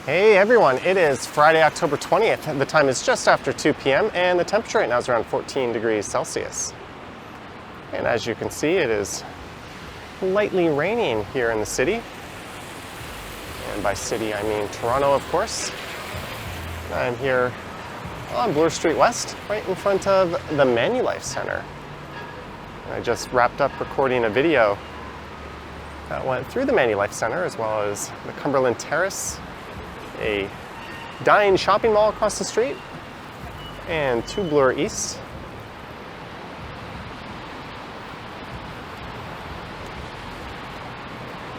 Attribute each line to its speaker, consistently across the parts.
Speaker 1: Hey everyone, it is Friday, October 20th. The time is just after 2 p.m. and the temperature right now is around 14 degrees Celsius. And as you can see, it is lightly raining here in the city. And by city, I mean Toronto, of course. I'm here on Bloor Street West, right in front of the Manulife Center. I just wrapped up recording a video that went through the Manulife Center as well as the Cumberland Terrace, a Dine shopping mall across the street, and to Bloor East.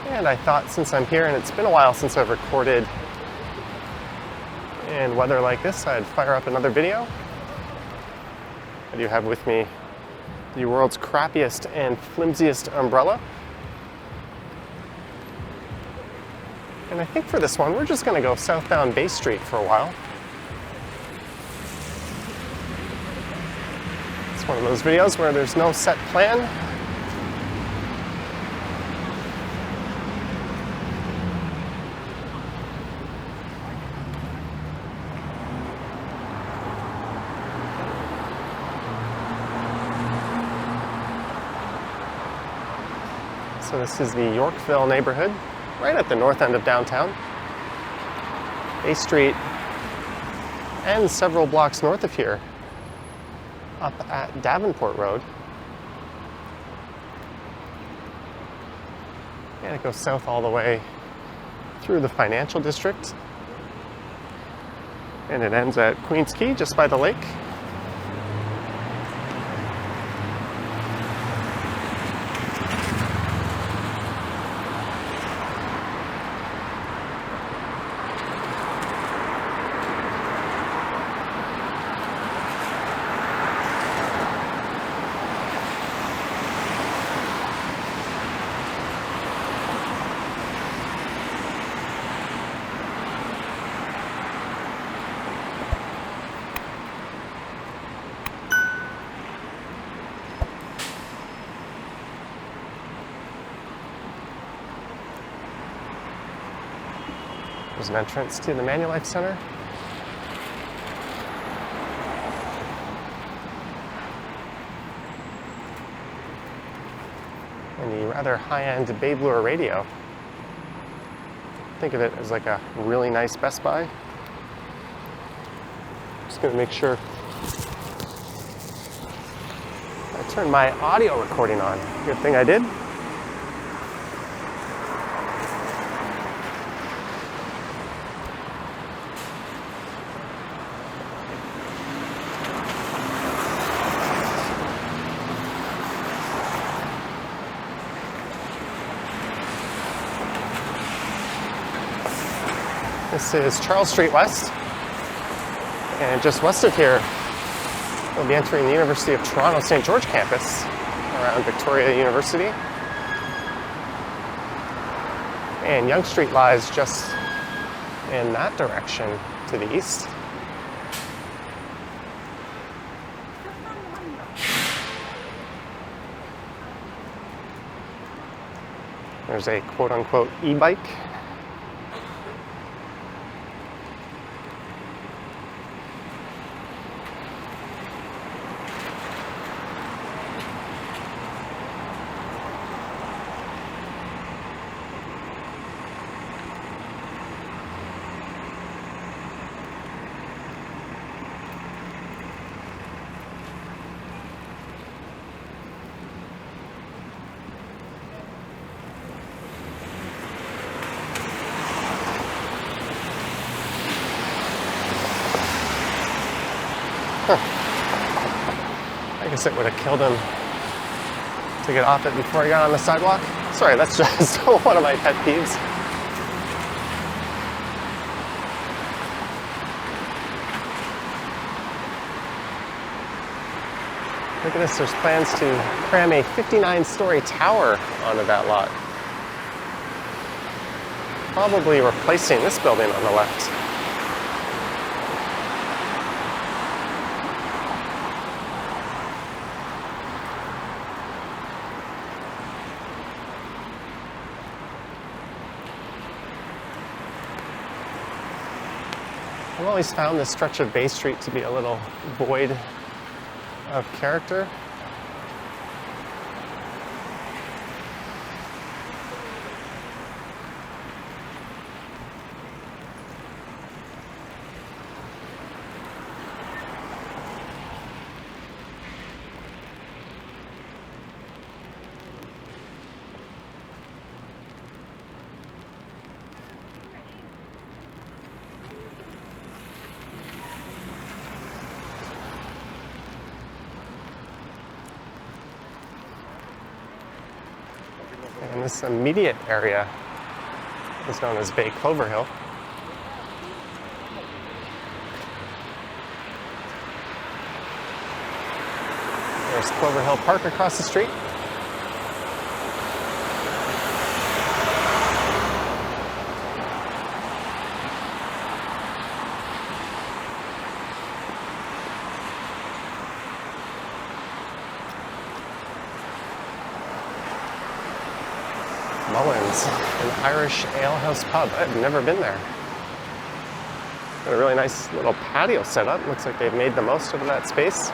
Speaker 1: And I thought, since I'm here and it's been a while since I've recorded in weather like this, I'd fire up another video. I do have with me the world's crappiest and flimsiest umbrella. And I think for this one, we're just going to go southbound Bay Street for a while. It's one of those videos where there's no set plan. So this is the Yorkville neighborhood, right at the north end of downtown. Bay Street ends several blocks north of here, up at Davenport Road. And it goes south all the way through the financial district. And it ends at Queens Quay, just by the lake. There's an entrance to the Manulife Center. And the rather high-end Bay Bloor radio. Think of it as like a really nice Best Buy. Just gonna make sure I turned my audio recording on. Good thing I did. This is Charles Street West, and just west of here, we'll be entering the University of Toronto St. George campus around Victoria University. And Yonge Street lies just in that direction to the east. There's a quote-unquote e-bike. I guess it would have killed him to get off it before he got on the sidewalk. Sorry, that's just one of my pet peeves. Look at this, there's plans to cram a 59-story tower onto that lot. Probably replacing this building on the left. I've always found this stretch of Bay Street to be a little void of character. And this immediate area is known as Bay Clover Hill. There's Clover Hill Park across the street. Mullins, an Irish alehouse pub. I've never been there. Got a really nice little patio set up. Looks like they've made the most of that space.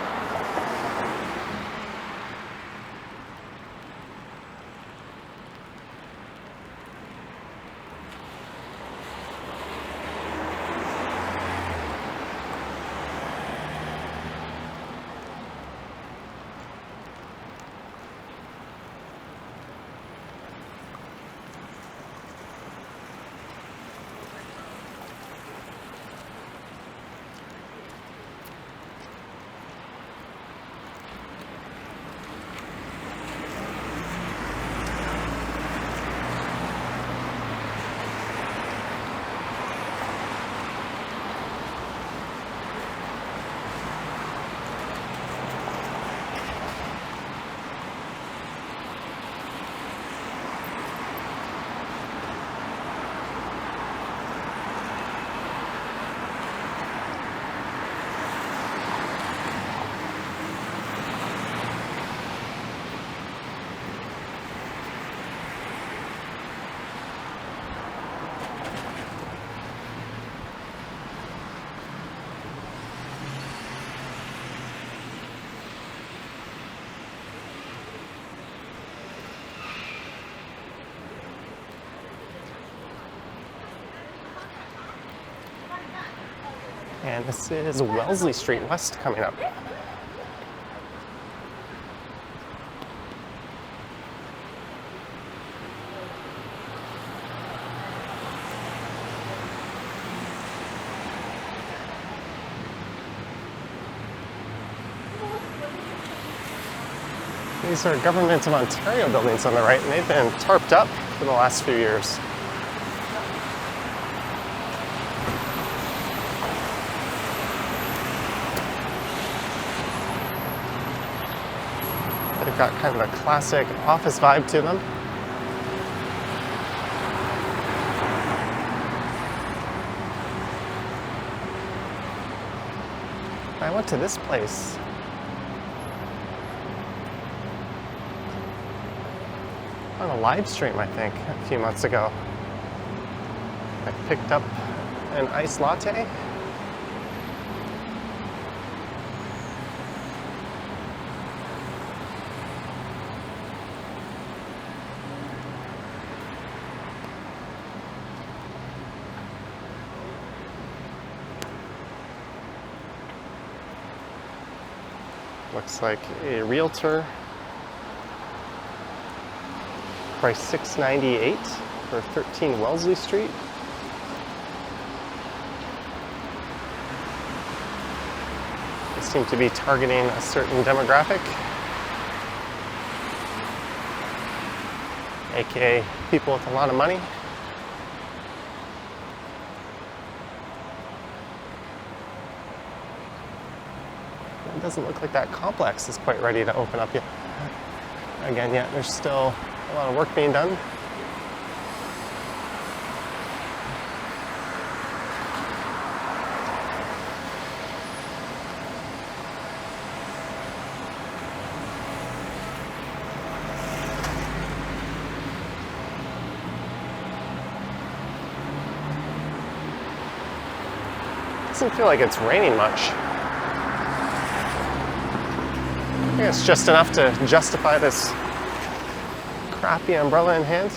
Speaker 1: And this is Wellesley Street West coming up. These are Government of Ontario buildings on the right, and they've been tarped up for the last few years. They've got kind of a classic office vibe to them. I went to this place on a live stream, I think, a few months ago. I picked up an iced latte. Looks like a realtor. Price $698 for 13 Wellesley Street. They seem to be targeting a certain demographic, aka people with a lot of money. It doesn't look like that complex is quite ready to open up yet. Again, yet there's still a lot of work being done. Doesn't feel like it's raining much. I think it's just enough to justify this crappy umbrella in hand.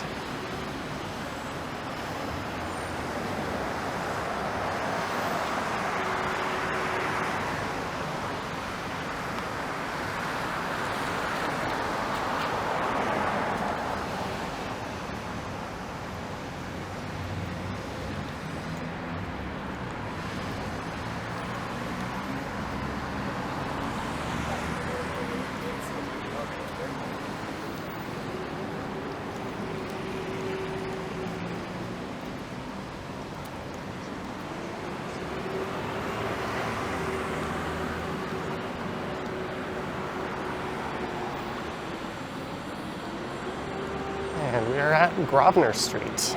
Speaker 1: And we are at Grosvenor Street.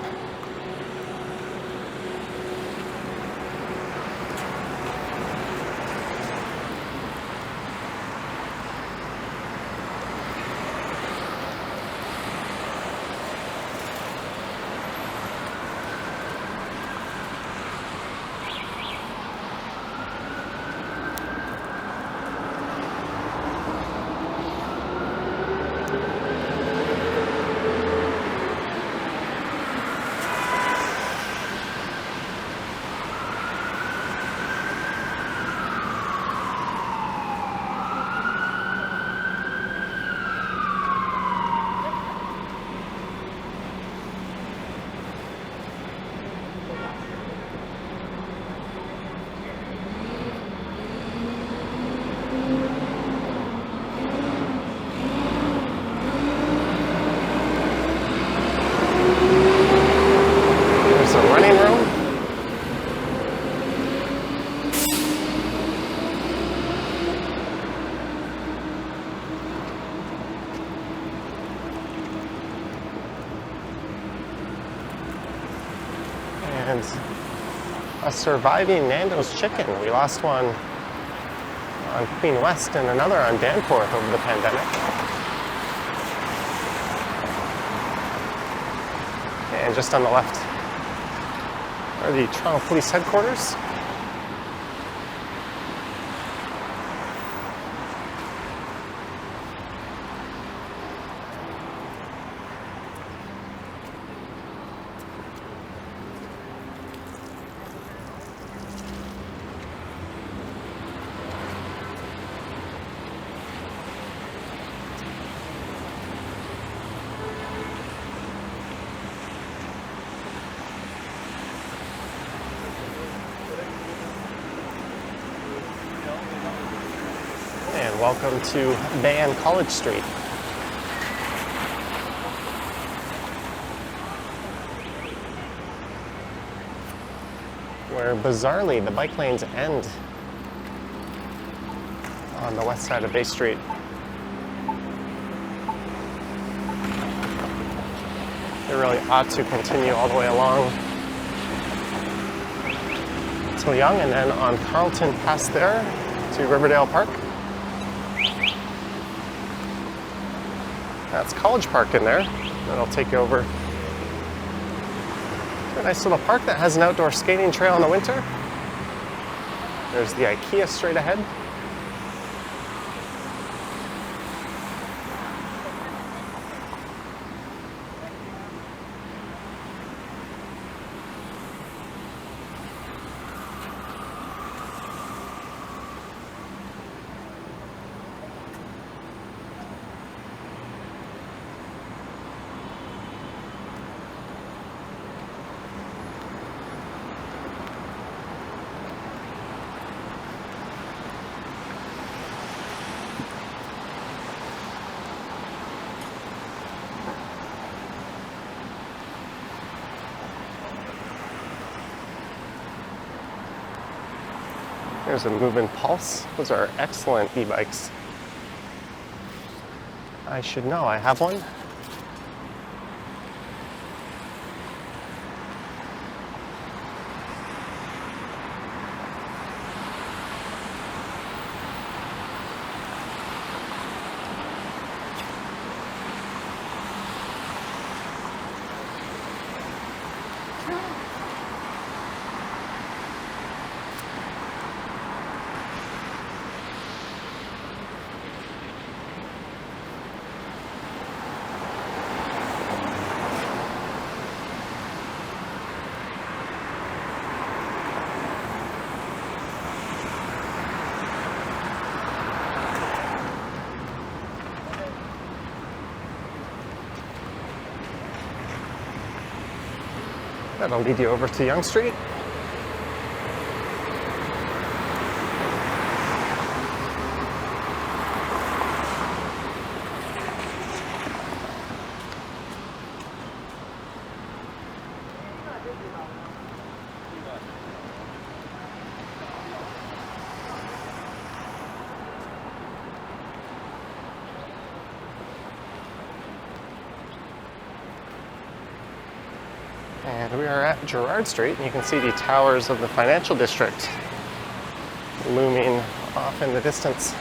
Speaker 1: And a surviving Nando's chicken. We lost one on Queen West and another on Danforth over the pandemic. And just on the left are the Toronto Police Headquarters. And welcome to Bay and College Street. Where bizarrely the bike lanes end on the west side of Bay Street. They really ought to continue all the way along till Yonge and then on Carlton past there to Riverdale Park. That's College Park in there. That'll take you over to a nice little park that has an outdoor skating trail in the winter. There's the IKEA straight ahead. There's a Movement Pulse. Those are excellent e-bikes. I should know, I have one. That'll lead you over to Yonge Street. And we are at Gerrard Street, and you can see the towers of the financial district looming off in the distance.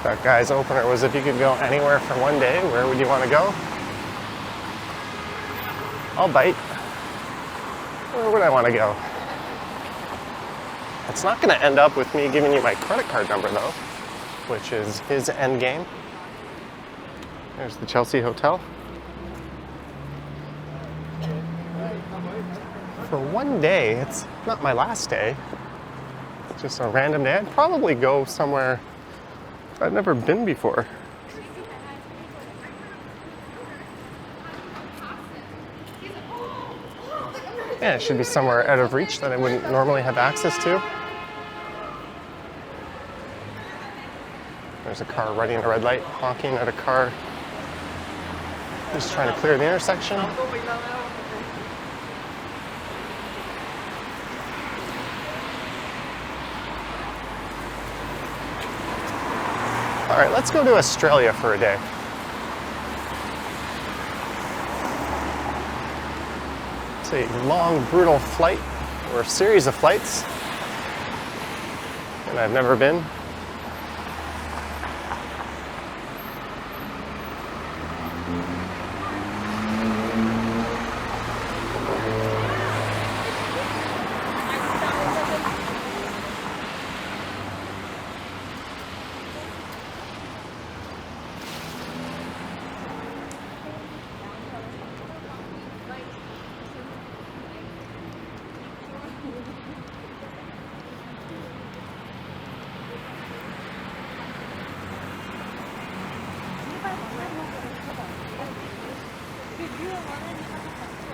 Speaker 1: That guy's opener was, if you could go anywhere for one day, where would you want to go? I'll bite. Where would I want to go? It's not going to end up with me giving you my credit card number, though, which is his end game. There's the Chelsea Hotel. For one day, it's not my last day. It's just a random day. I'd probably go somewhere I've never been before. Yeah, it should be somewhere out of reach that I wouldn't normally have access to. There's a car running a red light, honking at a car just trying to clear the intersection. All right, let's go to Australia for a day. It's a long, brutal flight, or a series of flights, and I've never been.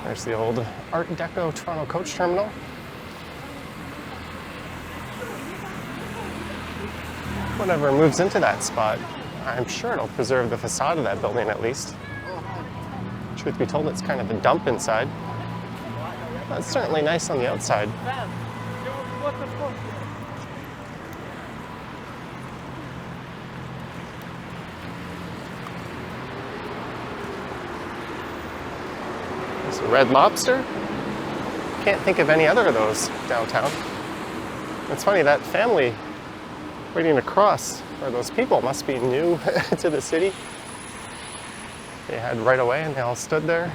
Speaker 1: There's the old Art Deco Toronto coach terminal. Whatever moves into that spot, I'm sure it'll preserve the facade of that building at least. Truth be told, it's kind of a dump inside. But it's certainly nice on the outside. There's a Red Lobster. Can't think of any other of those downtown. It's funny, that family waiting across, or those people must be new to the city. They had right away and they all stood there.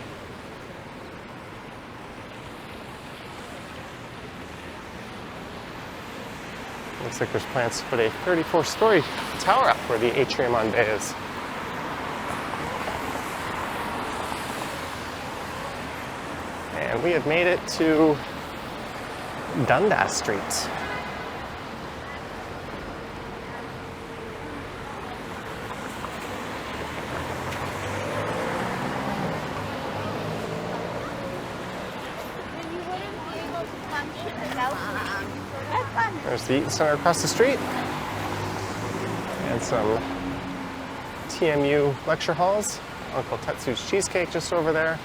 Speaker 1: Looks like there's plans to put a 34-story tower up where the atrium on bay is. And we have made it to Dundas Street. There's the Eaton Center across the street. And some TMU lecture halls. Uncle Tetsu's Cheesecake just over there.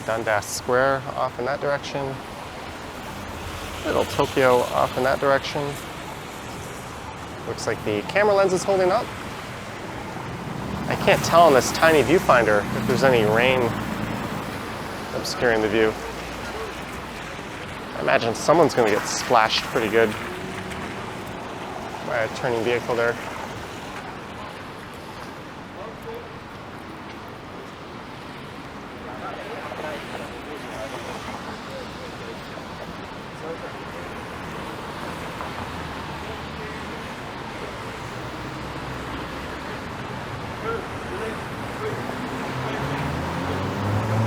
Speaker 1: Dundas Square off in that direction. Little Tokyo off in that direction. Looks like the camera lens is holding up. I can't tell on this tiny viewfinder if there's any rain obscuring the view. I imagine someone's going to get splashed pretty good by a turning vehicle there.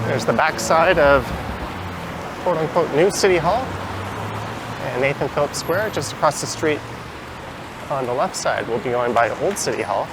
Speaker 1: There's the backside of quote-unquote New City Hall and Nathan Phillips Square. Just across the street on the left side, we'll be going by Old City Hall.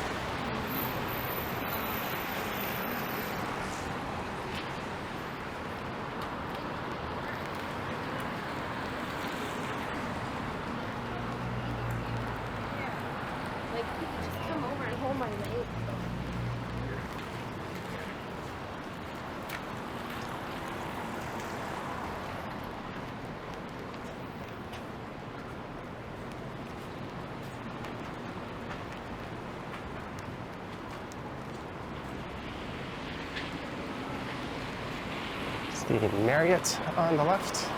Speaker 1: The Marriott on the left.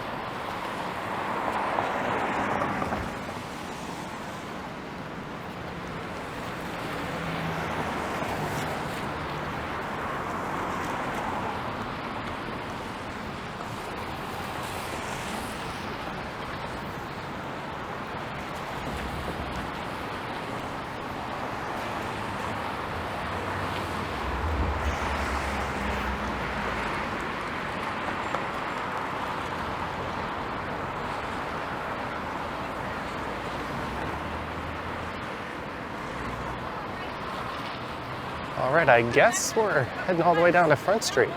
Speaker 1: All right, I guess we're heading all the way down to Front Street.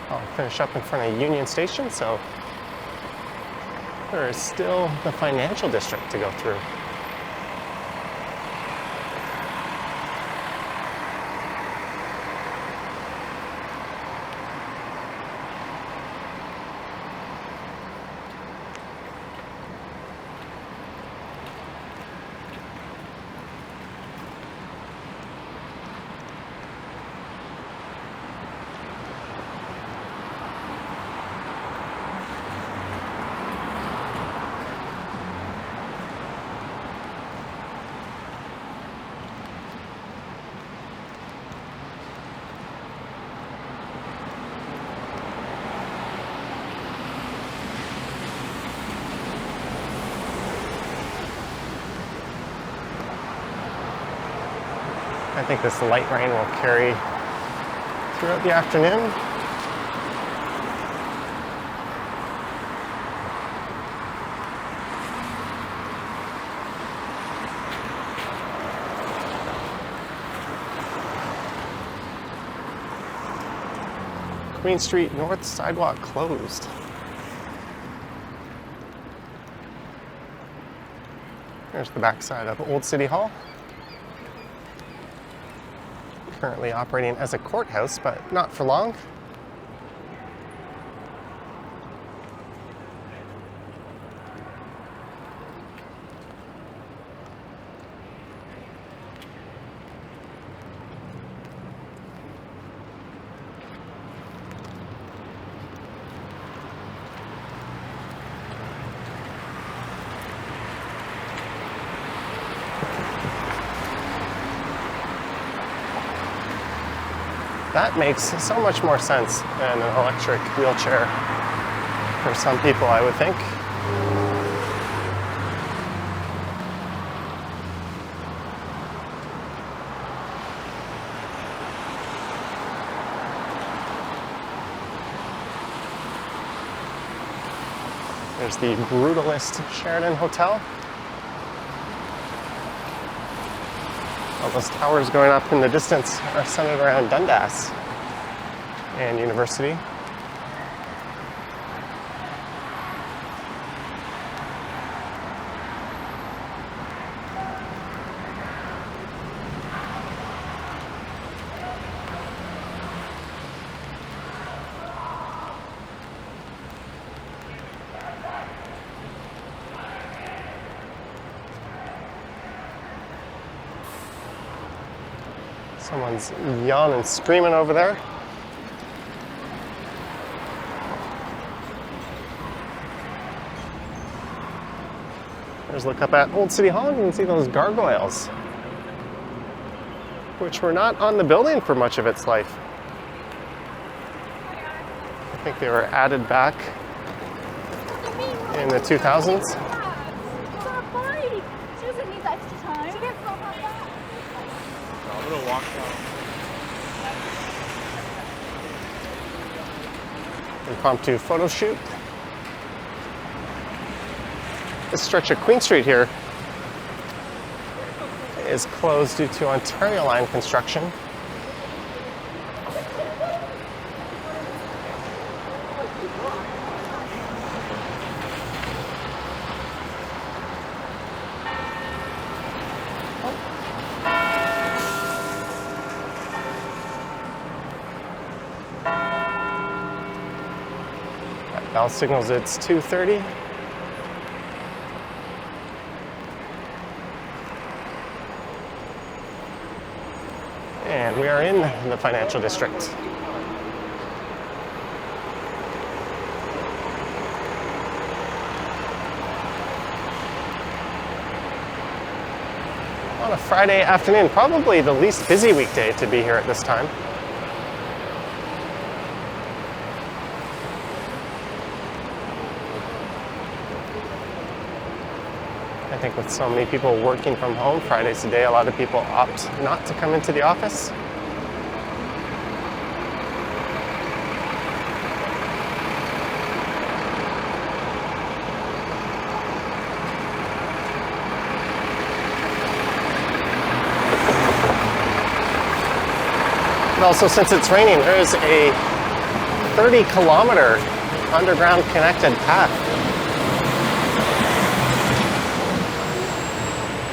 Speaker 1: I'll finish up in front of Union Station, so there is still the financial district to go through. I think this light rain will carry throughout the afternoon. Queen Street North sidewalk closed. There's the backside of Old City Hall. Currently operating as a courthouse, but not for long. That makes so much more sense than an electric wheelchair for some people, I would think. There's the Brutalist Sheraton Hotel. All those towers going up in the distance are centered around Dundas and University. Someone's yelling and screaming over there. There's a look up at Old City Hall, and you can see those gargoyles, which were not on the building for much of its life. I think they were added back in the 2000s. Impromptu photo shoot. This stretch of Queen Street here is closed due to Ontario Line construction. That bell signals it's 2:30. And we are in the financial district. On a Friday afternoon, probably the least busy weekday to be here at this time. I think with so many people working from home Fridays today, a lot of people opt not to come into the office. And also, since it's raining, there is a 30-kilometer underground connected path.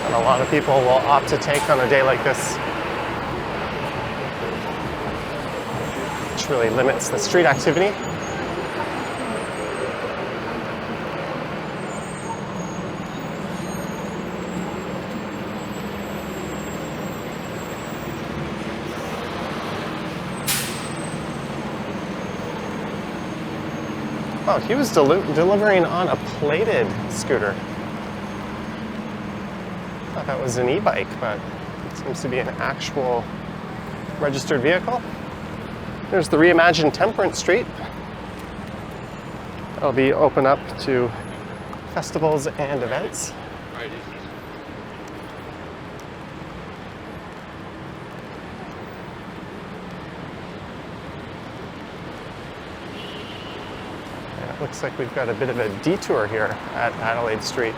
Speaker 1: And a lot of people will opt to take on a day like this, which really limits the street activity. Oh, he was delivering on a plated scooter. I thought that was an e-bike, but it seems to be an actual registered vehicle. There's the reimagined Temperance Street. That'll be open up to festivals and events. Looks like we've got a bit of a detour here at Adelaide Street.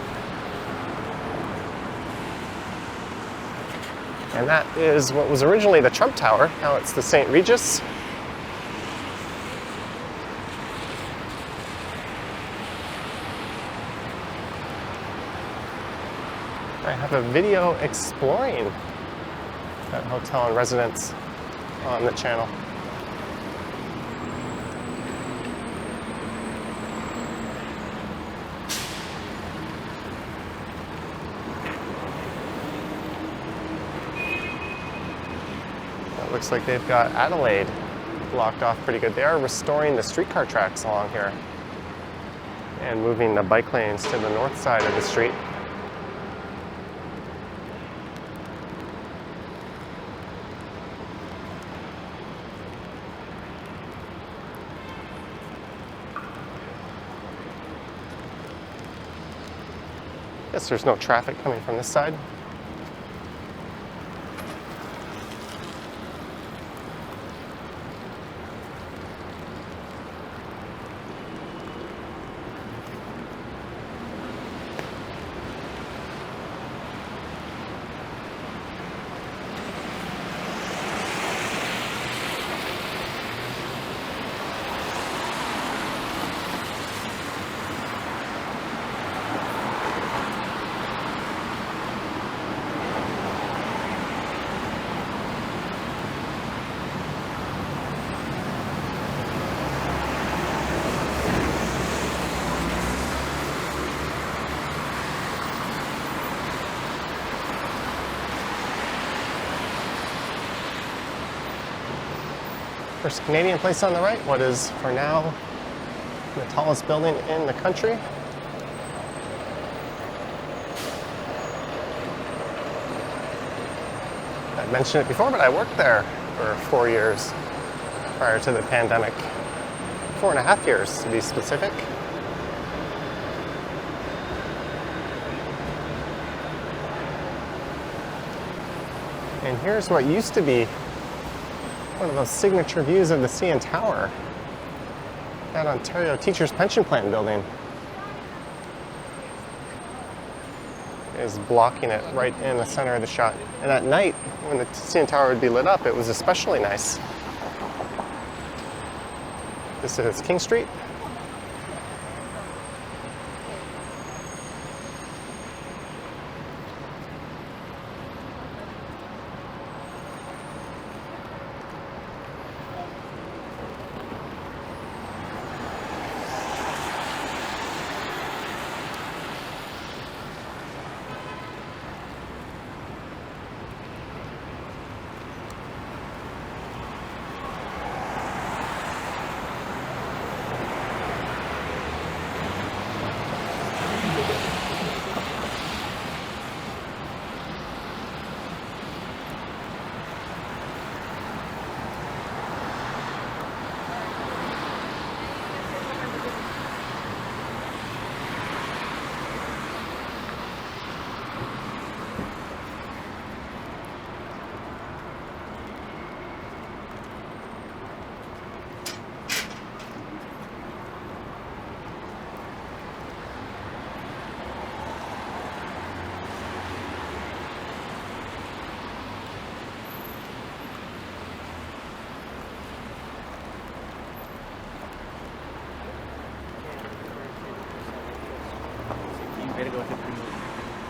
Speaker 1: And that is what was originally the Trump Tower. Now it's the St. Regis. I have a video exploring that hotel and residence on the channel. Looks like they've got Adelaide blocked off pretty good. They are restoring the streetcar tracks along here and moving the bike lanes to the north side of the street. Guess there's no traffic coming from this side. First Canadian place on the right, what is, for now, the tallest building in the country. I've mentioned it before, but I worked there for 4 years prior to the pandemic. 4.5 years, to be specific. And here's what used to be one of those signature views of the CN Tower, that Ontario Teachers Pension Plan building is blocking it right in the center of the shot. And at night, when the CN Tower would be lit up, it was especially nice. This is King Street.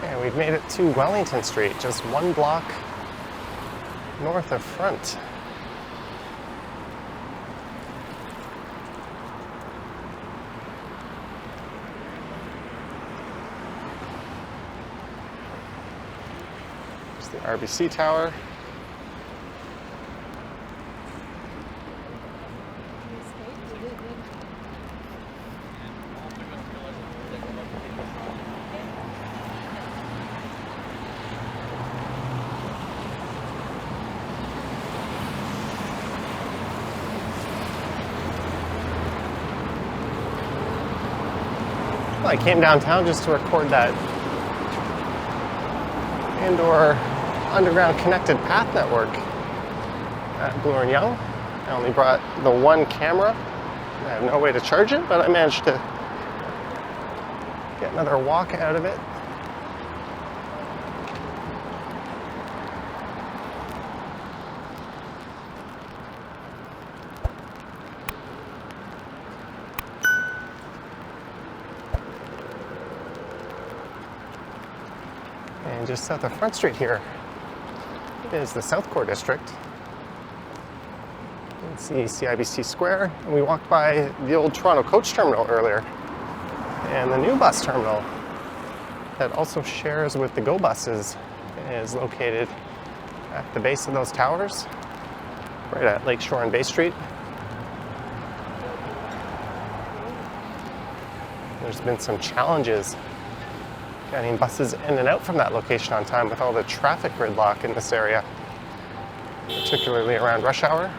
Speaker 1: And we've made it to Wellington Street, just one block north of Front. There's the RBC Tower. I came downtown just to record that indoor underground connected path network at Bloor and Yonge. I only brought the one camera. I have no way to charge it, but I managed to get another walk out of it. And just south of Front Street here is the South Core District. You can see CIBC Square, and we walked by the old Toronto Coach Terminal earlier, and the new bus terminal that also shares with the GO buses is located at the base of those towers, right at Lakeshore and Bay Street. There's been some challenges getting buses in and out from that location on time with all the traffic gridlock in this area, particularly around rush hour.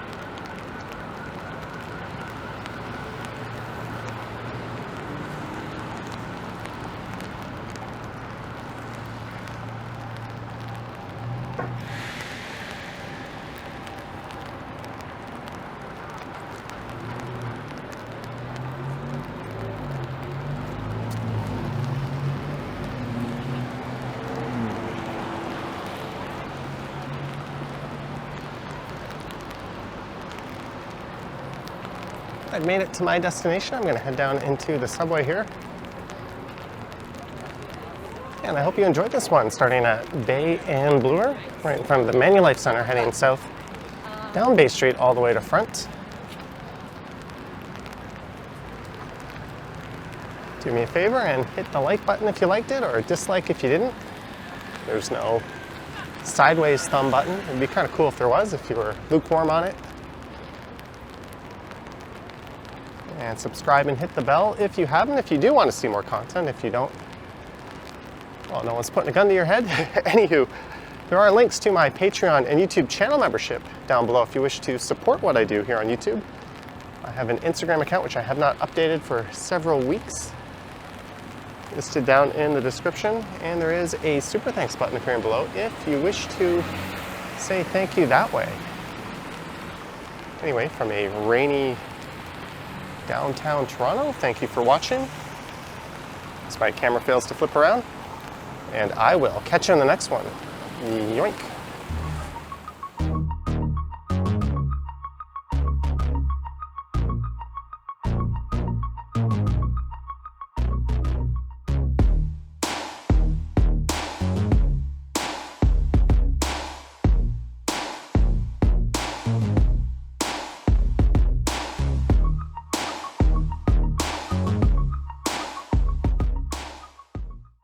Speaker 1: I've made it to my destination. I'm going to head down into the subway here. And I hope you enjoyed this one, starting at Bay and Bloor, right in front of the Manulife Center, heading south down Bay Street all the way to Front. Do me a favor and hit the like button if you liked it, or dislike if you didn't. There's no sideways thumb button. It'd be kind of cool if there was, if you were lukewarm on it. And subscribe and hit the bell if you haven't, if you do want to see more content. If you don't, well, no one's putting a gun to your head. Anywho, there are links to my Patreon and YouTube channel membership down below if you wish to support what I do here on YouTube. I have an Instagram account which I have not updated for several weeks, listed down in the description, and there is a super thanks button appearing below if you wish to say thank you that way. Anyway, from a rainy downtown Toronto, thank you for watching. As my camera fails to flip around, and I will catch you in the next one. Yoink.